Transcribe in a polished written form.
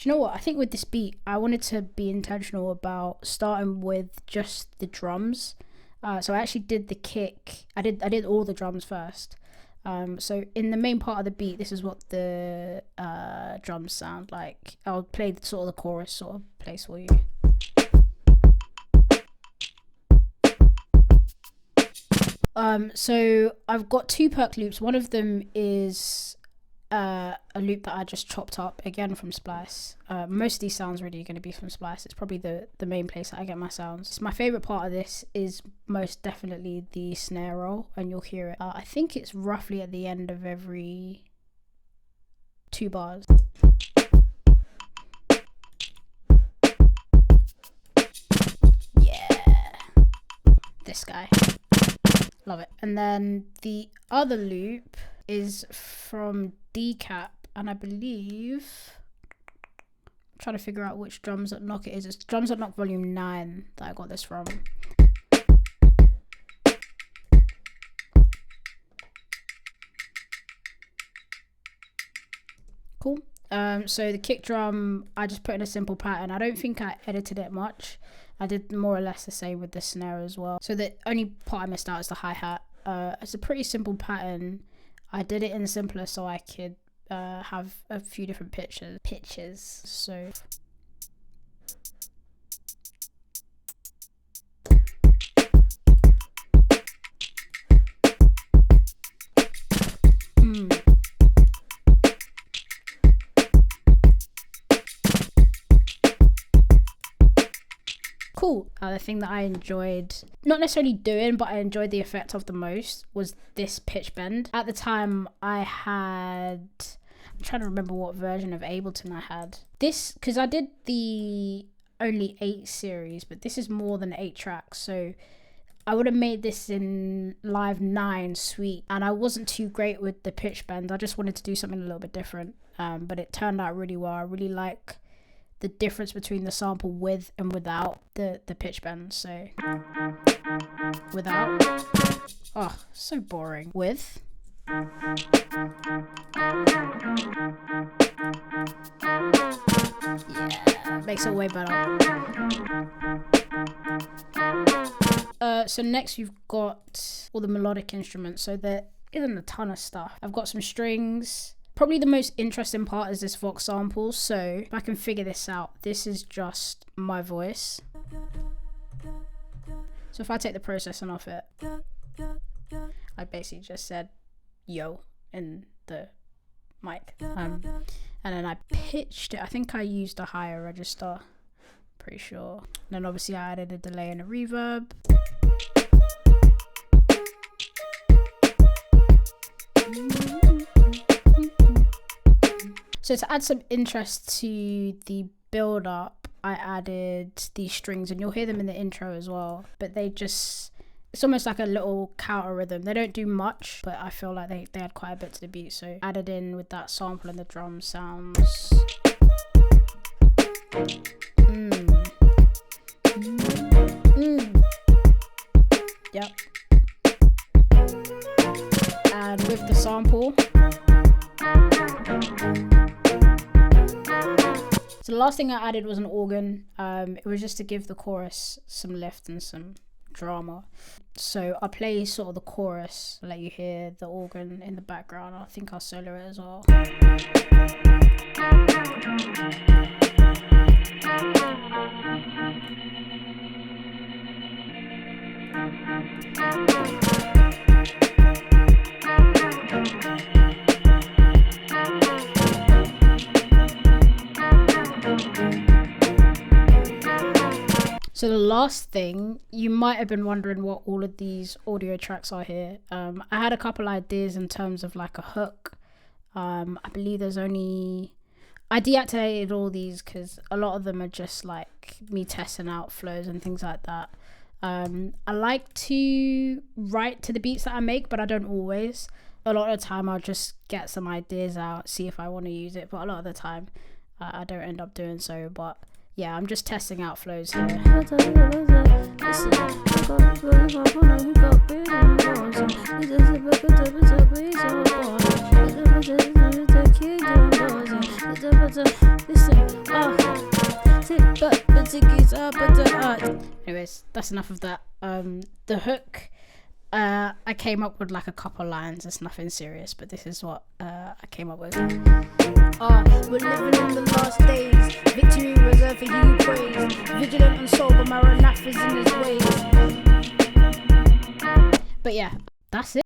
you know what? I think with this beat, I wanted to be intentional about starting with just the drums. So I actually did the kick. I did all the drums first. So in the main part of the beat, this is what the drums sound like. I'll play the sort of the chorus sort of place for you. So I've got 2 perk loops. One of them is a loop that I just chopped up again from Splice. Most of these sounds really are going to be from Splice. It's probably the main place that I get my sounds. My favorite part of this is most definitely the snare roll, and you'll hear it. I think it's roughly at the end of every 2 bars. Yeah, this guy. Love it. And then the other loop is from Decap, and I believe I'm trying to figure out which Drums That Knock it is. It's Drums That Knock Volume 9 that I got this from. Cool. So the kick drum, I just put in a simple pattern. I don't think I edited it much. I did more or less the same with the snare as well. So the only part I missed out is the hi-hat. It's a pretty simple pattern. I did it in simpler so I could have a few different pitches. So cool. The thing that I enjoyed, not necessarily doing, but I enjoyed the effect of the most, was this pitch bend. At the time I'm trying to remember what version of Ableton I had. This, because I did the only 8 series, but this is more than 8 tracks, so I would have made this in Live 9 Suite, and I wasn't too great with the pitch bend. I just wanted to do something a little bit different, but it turned out really well. I really like the difference between the sample with and without the pitch bend. So without, oh, so boring. With, yeah, makes it way better. So next you've got all the melodic instruments. So there isn't a ton of stuff. I've got some strings. Probably the most interesting part is this Vox sample. So if I can figure this out, this is just my voice. So if I take the processing off it, I basically just said yo in the mic. And then I pitched it. I think I used a higher register, pretty sure. And then obviously I added a delay and a reverb. So to add some interest to the build up, I added these strings, and you'll hear them in the intro as well, but they just, it's almost like a little counter rhythm. They don't do much, but I feel like they add quite a bit to the beat. So added in with that sample and the drum sounds. Yep. And with the sample, so the last thing I added was an organ. It was just to give the chorus some lift and some drama. So I'll play sort of the chorus, let you hear the organ in the background. I think I'll solo it as well. So the last thing, you might have been wondering what all of these audio tracks are here. I had a couple ideas in terms of like a hook. I believe there's only, I deactivated all these because a lot of them are just like me testing out flows and things like that. I like to write to the beats that I make, but I don't always. A lot of the time I'll just get some ideas out, see if I want to use it, but a lot of the time I don't end up doing so. But yeah, I'm just testing out flows here. Listen, anyways, that's enough of that. The hook, I came up with like a couple lines. It's nothing serious, but this is what I came up with. We're living in the last days. Victory reserved for he who prays. Vigilant and sober, Maranatha is in his ways. But yeah, that's it.